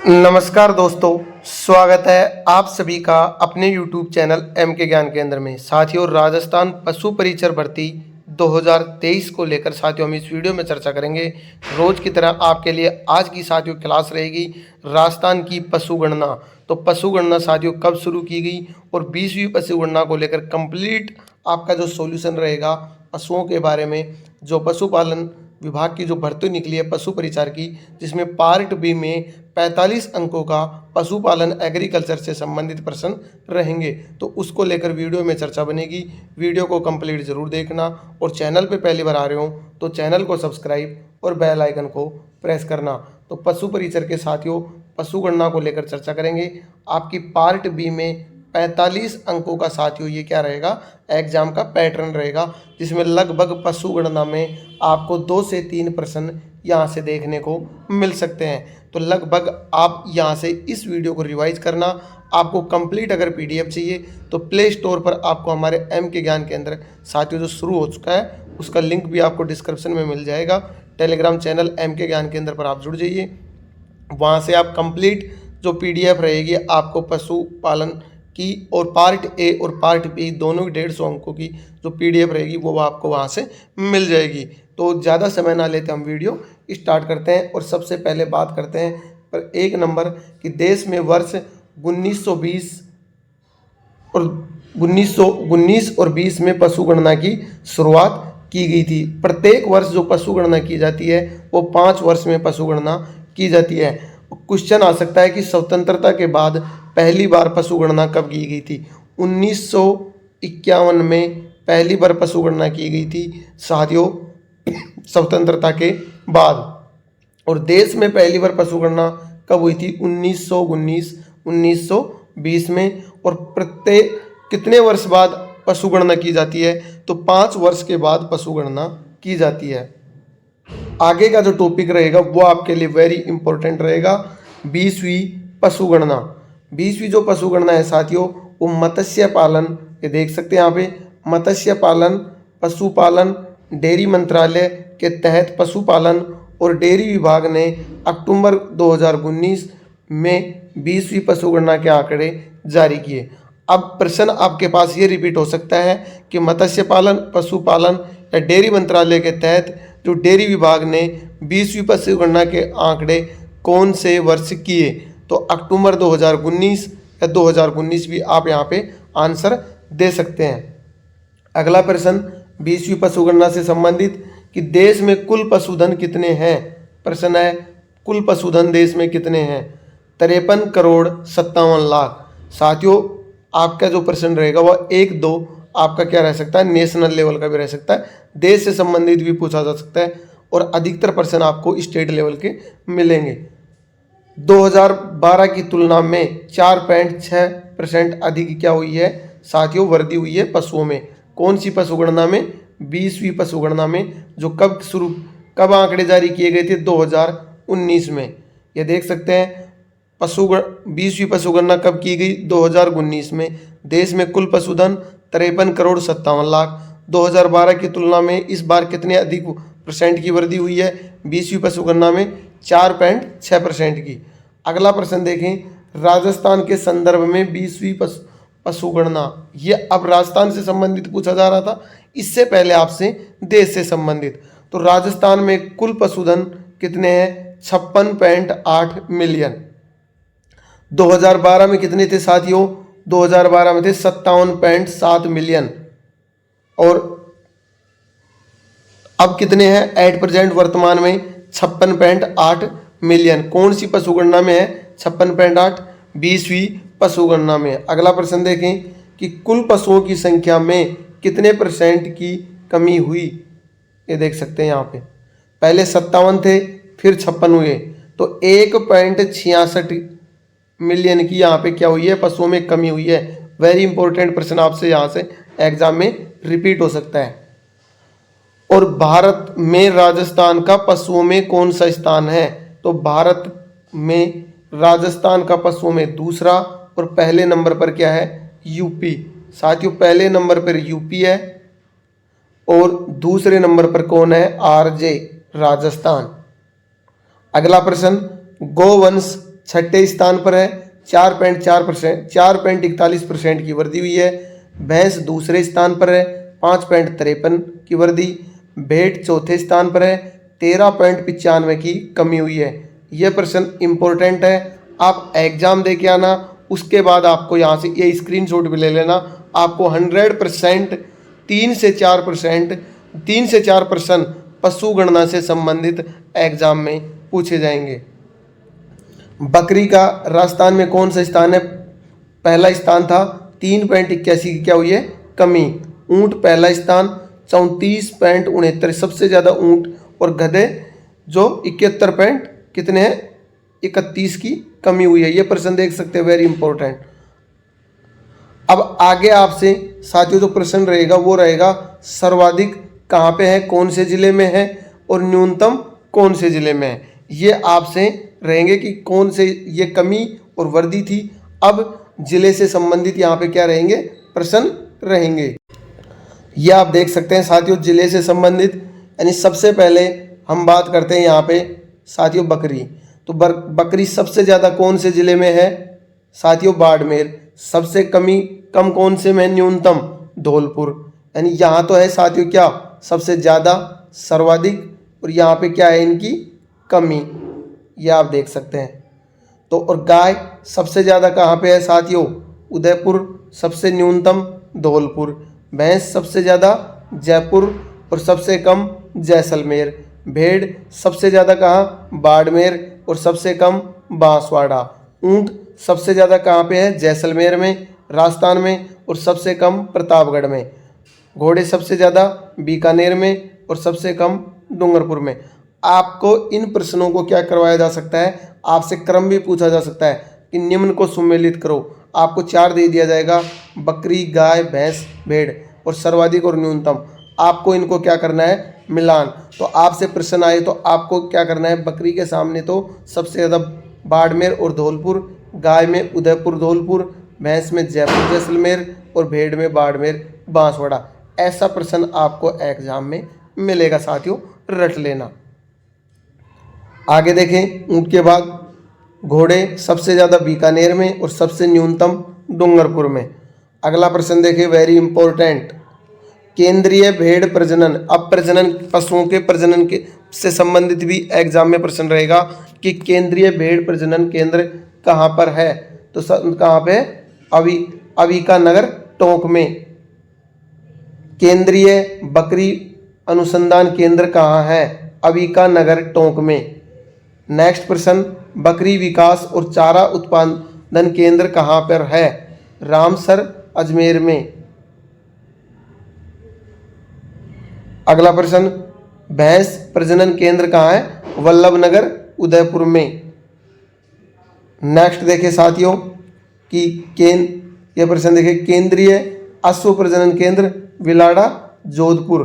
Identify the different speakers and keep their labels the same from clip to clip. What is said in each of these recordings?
Speaker 1: नमस्कार दोस्तों, स्वागत है आप सभी का अपने YouTube चैनल एम के ज्ञान केंद्र में। साथियों, राजस्थान पशु परिचर भर्ती 2023 को लेकर साथियों हम इस वीडियो में चर्चा करेंगे। रोज की तरह आपके लिए आज की साथियों क्लास रहेगी राजस्थान की पशु गणना। तो पशु गणना साथियों कब शुरू की गई और 20वीं पशु गणना को लेकर कंप्लीट आपका जो सॉल्यूशन रहेगा पशुओं के बारे में, जो पशुपालन विभाग की जो भर्ती निकली है पशु परिचार की, जिसमें पार्ट बी में 45 अंकों का पशुपालन एग्रीकल्चर से संबंधित प्रश्न रहेंगे। तो उसको लेकर वीडियो में चर्चा बनेगी। वीडियो को कंप्लीट जरूर देखना और चैनल पे पहली बार आ रहे हो तो चैनल को सब्सक्राइब और बेल आइकन को प्रेस करना। तो पशु परिचर के साथियों पशु गणना को लेकर चर्चा करेंगे। आपकी पार्ट बी में 45 अंकों का साथियों ये क्या रहेगा, एग्जाम का पैटर्न रहेगा, जिसमें लगभग पशु गणना में आपको 2 से 3 प्रश्न यहाँ से देखने को मिल सकते हैं। तो लगभग आप यहाँ से इस वीडियो को रिवाइज करना। आपको कंप्लीट अगर पीडीएफ चाहिए तो प्ले स्टोर पर आपको हमारे एम के ज्ञान केंद्र साथियों जो शुरू हो चुका है उसका लिंक भी आपको डिस्क्रिप्शन में मिल जाएगा। टेलीग्राम चैनल एम के ज्ञान केंद्र पर आप जुड़ जाइए। वहाँ से आप कंप्लीट जो पीडीएफ रहेगी आपको पशुपालन की और पार्ट ए और पार्ट बी दोनों 150 अंकों की जो पीडीएफ रहेगी वो आपको वहाँ से मिल जाएगी। तो ज़्यादा समय ना लेते हम वीडियो स्टार्ट करते हैं और सबसे पहले बात करते हैं पर एक नंबर कि देश में वर्ष 1920 और 1919 और 20 में पशु गणना की शुरुआत की गई थी। प्रत्येक वर्ष जो पशु गणना की जाती है वो 5 वर्ष में पशु गणना की जाती है। क्वेश्चन आ सकता है कि स्वतंत्रता के बाद पहली बार पशु गणना कब की गई थी। 1951 में पहली बार पशु गणना की गई थी साथियों स्वतंत्रता के बाद। और देश में पहली बार पशु गणना कब हुई थी, 1919 1920 में। और प्रत्येक कितने वर्ष बाद पशु गणना की जाती है, तो 5 वर्ष के बाद पशु गणना की जाती है। आगे का जो टॉपिक रहेगा वो आपके लिए वेरी इंपॉर्टेंट रहेगा, 20वीं पशु गणना। 20वीं जो पशु गणना है साथियों वो मत्स्य पालन, ये देख सकते हैं यहाँ पे, मत्स्य पालन पशुपालन डेयरी मंत्रालय के तहत पशुपालन और डेयरी विभाग ने अक्टूबर 2019 में 20वीं पशु गणना के आंकड़े जारी किए। अब प्रश्न आपके पास ये रिपीट हो सकता है कि मत्स्य पालन पशुपालन या डेयरी मंत्रालय के तहत जो डेयरी विभाग ने 20वीं पशु गणना के आंकड़े कौन से वर्ष किए, तो अक्टूबर 2019 या 2019 भी आप यहाँ पे आंसर दे सकते हैं। अगला प्रश्न 20वीं पशु गणना से संबंधित कि देश में कुल पशुधन कितने हैं। प्रश्न है कुल पशुधन देश में कितने हैं, 53 करोड़ 57 लाख। साथियों आपका जो प्रश्न रहेगा वह 1-2 आपका क्या रह सकता है, नेशनल लेवल का भी रह सकता है, देश से संबंधित भी पूछा जा सकता है और अधिकतर प्रश्न आपको स्टेट लेवल के मिलेंगे। 2012 की तुलना में 4.6% अधिक क्या हुई है साथियों, वृद्धि हुई है पशुओं में। कौन सी पशु गणना में, 20वीं पशु गणना में, जो कब आंकड़े जारी किए गए थे, 2019 में। ये देख सकते हैं 20वीं पशु गणना कब की गई, 2019 में। देश में कुल पशुधन 53 करोड़ 57 लाख। 2012 की तुलना में इस बार कितने अधिक % की वृद्धि हुई है 20वीं पशु गणना में, 4.6% की। अगला प्रश्न देखें, राजस्थान के संदर्भ में 20वीं पशु गणना, ये अब राजस्थान से संबंधित पूछा जा रहा था, इससे पहले आपसे देश से संबंधित। तो राजस्थान में कुल पशुधन कितने हैं, 56.8 मिलियन। 2012 में कितने थे साथियों, 2012 में थे 57.7 मिलियन। और अब कितने हैं एट प्रेजेंट वर्तमान में, 56.8 मिलियन। कौन सी पशु गणना में है, 56.8, 20वीं पशु गणना में। अगला प्रश्न देखें कि कुल पशुओं की संख्या में कितने % की कमी हुई। ये देख सकते हैं यहाँ पे, पहले 57 थे फिर 56 हुए, तो 1.66 मिलियन की यहाँ पे क्या हुई है, पशुओं में कमी हुई है। वेरी इंपॉर्टेंट प्रश्न आपसे यहाँ से एग्जाम में रिपीट हो सकता है। और भारत में राजस्थान का पशुओं में कौन सा स्थान है, तो भारत में राजस्थान का पशुओं में दूसरा और पहले नंबर पर क्या है, यूपी। साथियों पहले नंबर पर यूपी है और दूसरे नंबर पर कौन है, आरजे राजस्थान। अगला प्रश्न, गोवंश छठे स्थान पर है, 4.4%, 4.41% की वृद्धि हुई है। भैंस दूसरे स्थान पर है, 5.53 की वृद्धि। भेड़ चौथे स्थान पर है, 13.95 की कमी हुई है। यह प्रश्न इंपॉर्टेंट है, आप एग्जाम दे के आना, उसके बाद आपको यहाँ से ये स्क्रीनशॉट भी ले लेना। आपको 100% 3 से 4 प्रश्न पशु गणना से संबंधित एग्जाम में पूछे जाएंगे। बकरी का राजस्थान में कौन सा स्थान है? पहला स्थान था, 3.81 की क्या हुई है? कमी। ऊंट पहला स्थान, 34.69, सबसे ज़्यादा ऊंट। और गधे जो 71 कितने हैं? 31 की कमी हुई है। ये प्रश्न देख सकते हैं, वेरी इंपॉर्टेंट। अब आगे आपसे साथियों जो प्रश्न रहेगा वो रहेगा सर्वाधिक कहाँ पे है, कौन से जिले में है, और न्यूनतम कौन से जिले में है। ये आपसे रहेंगे कि कौन से ये कमी और वृद्धि थी। अब जिले से संबंधित यहाँ पे क्या रहेंगे? प्रश्न रहेंगे। ये आप देख सकते हैं साथियों, जिले से संबंधित। यानी सबसे पहले हम बात करते हैं यहाँ पे साथियों बकरी। तो बकरी सबसे ज़्यादा कौन से जिले में है? साथियों बाड़मेर। सबसे कम कौन से में? न्यूनतम धौलपुर। यानी यहाँ तो है साथियों क्या? सबसे ज़्यादा, सर्वाधिक, और यहाँ पे क्या है इनकी कमी, ये आप देख सकते हैं। तो और गाय सबसे ज़्यादा कहाँ पे है साथियों? उदयपुर। सबसे न्यूनतम धौलपुर। भैंस सबसे ज़्यादा जयपुर और सबसे कम जैसलमेर। भेड़ सबसे ज़्यादा कहाँ? बाड़मेर और सबसे कम बांसवाड़ा। ऊंट सबसे ज़्यादा कहाँ पे है? जैसलमेर में, राजस्थान में, और सबसे कम प्रतापगढ़ में। घोड़े सबसे ज़्यादा बीकानेर में और सबसे कम डूंगरपुर में। आपको इन प्रश्नों को क्या करवाया जा सकता है? आपसे क्रम भी पूछा जा सकता है कि निम्न को सुमेलित करो। आपको 4 दे दिया जाएगा, बकरी, गाय, भैंस, भेड़, और सर्वाधिक और न्यूनतम। आपको इनको क्या करना है? मिलान। तो आपसे प्रश्न आए तो आपको क्या करना है? बकरी के सामने तो सबसे ज़्यादा बाड़मेर और धौलपुर, गाय में उदयपुर धौलपुर, भैंस में जयपुर जैसलमेर, और भेड़ में बाड़मेर बांसवाड़ा। ऐसा प्रश्न आपको एग्जाम में मिलेगा साथियों, रट लेना। आगे देखें, ऊंट के बाद घोड़े सबसे ज़्यादा बीकानेर में और सबसे न्यूनतम डूंगरपुर में। अगला प्रश्न देखें, वेरी इंपॉर्टेंट, केंद्रीय भेड़ प्रजनन। अब प्रजनन, पशुओं के प्रजनन के से संबंधित भी एग्जाम में प्रश्न रहेगा कि केंद्रीय भेड़ प्रजनन केंद्र कहाँ पर है? तो कहाँ पे? अविका नगर टोंक में। केंद्रीय बकरी अनुसंधान केंद्र कहाँ है? अविका नगर टोंक में। नेक्स्ट प्रश्न, बकरी विकास और चारा उत्पादन केंद्र कहाँ पर है? रामसर अजमेर में। अगला प्रश्न, भैंस प्रजनन केंद्र कहाँ है? वल्लभनगर उदयपुर में। नेक्स्ट देखें साथियों कि यह प्रश्न देखें, केंद्रीय अश्व प्रजनन केंद्र विलाड़ा जोधपुर,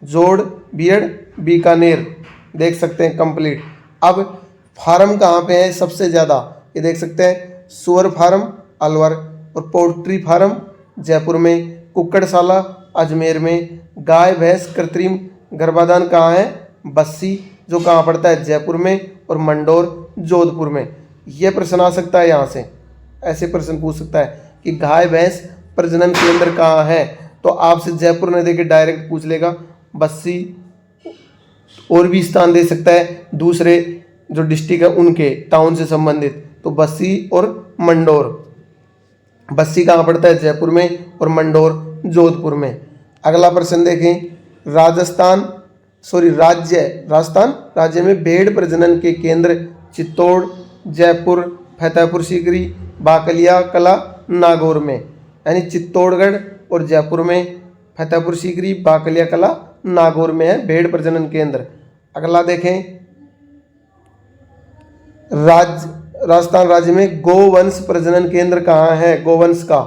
Speaker 1: जोड़ बियड बीकानेर। देख सकते हैं कंप्लीट। अब फार्म कहाँ पे है सबसे ज़्यादा? ये देख सकते हैं, सुअर फार्म अलवर, और पोल्ट्री फार्म जयपुर में, कुक्कड़शाला अजमेर में। गाय भैंस कृत्रिम गर्भाधान कहाँ है? बस्सी, जो कहाँ पड़ता है? जयपुर में, और मंडोर जोधपुर में। यह प्रश्न आ सकता है यहाँ से, ऐसे प्रश्न पूछ सकता है कि गाय भैंस प्रजनन केंद्र कहाँ है? तो आपसे जयपुर ने देके डायरेक्ट पूछ लेगा। बस्सी, और भी स्थान दे सकता है दूसरे जो डिस्ट्रिक्ट है उनके टाउन से संबंधित, तो बस्सी और मंडोर। बस्सी कहाँ पड़ता है? जयपुर में, और मंडोर जोधपुर में। अगला प्रश्न देखें, राजस्थान राज्य में भेड़ प्रजनन के केंद्र चित्तौड़, जयपुर, फतेहपुर सीकरी, बाकलिया कला, नागौर में। यानी चित्तौड़गढ़ और जयपुर में, फतेहपुर सीकरी, बाकलिया कला, नागौर में है भेड़ प्रजनन केंद्र। अगला देखें, राजस्थान राज्य में गोवंश प्रजनन केंद्र कहाँ है? गोवंश का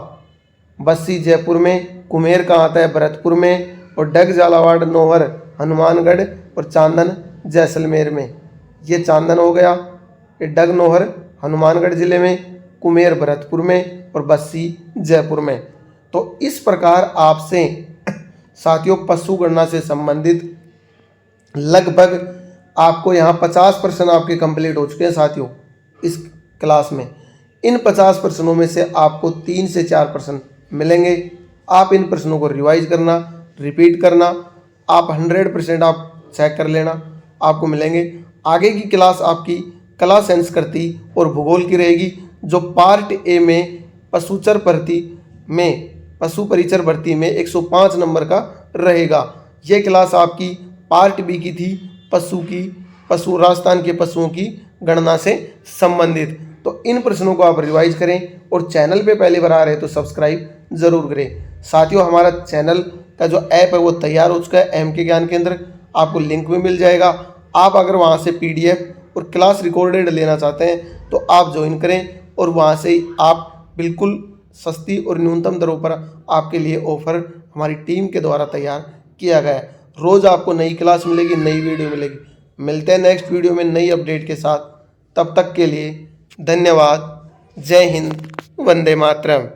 Speaker 1: बस्सी जयपुर में, कुम्हेर कहाँ आता है? भरतपुर में, और डग, झालावाड़, नौहर, हनुमानगढ़, और चांदन जैसलमेर में। ये चांदन हो गया, ये डग नौहर हनुमानगढ़ जिले में, कुम्हेर भरतपुर में, और बस्सी जयपुर में। तो इस प्रकार आपसे साथियों पशु गणना से संबंधित लगभग आपको यहाँ 50 प्रश्न आपके कंप्लीट हो चुके हैं साथियों। इस क्लास में। इन 50 प्रश्नों में से आपको 3 से 4 प्रश्न मिलेंगे। आप इन प्रश्नों को रिवाइज करना, रिपीट करना, आप 100% आप चेक कर लेना, आपको मिलेंगे। आगे की क्लास आपकी कला संस्कृति और भूगोल की रहेगी, जो पार्ट ए में पशु परिचर भर्ती में 105 नंबर का रहेगा। ये क्लास आपकी पार्ट बी की थी, राजस्थान के पशुओं की गणना से संबंधित। तो इन प्रश्नों को आप रिवाइज करें और चैनल पे पहली बार आ रहे तो सब्सक्राइब जरूर करें। साथियों, हमारा चैनल का जो ऐप है वो तैयार हो चुका है, एमके ज्ञान केंद्र, आपको लिंक भी मिल जाएगा। आप अगर वहाँ से पीडीएफ और क्लास रिकॉर्डेड लेना चाहते हैं तो आप ज्वाइन करें, और वहाँ से ही आप बिल्कुल सस्ती और न्यूनतम दरों पर आपके लिए ऑफर हमारी टीम के द्वारा तैयार किया गया है। रोज़ आपको नई क्लास मिलेगी, नई वीडियो मिलेगी। मिलते हैं नेक्स्ट वीडियो में नई अपडेट के साथ। तब तक के लिए धन्यवाद। जय हिंद, वंदे मातरम।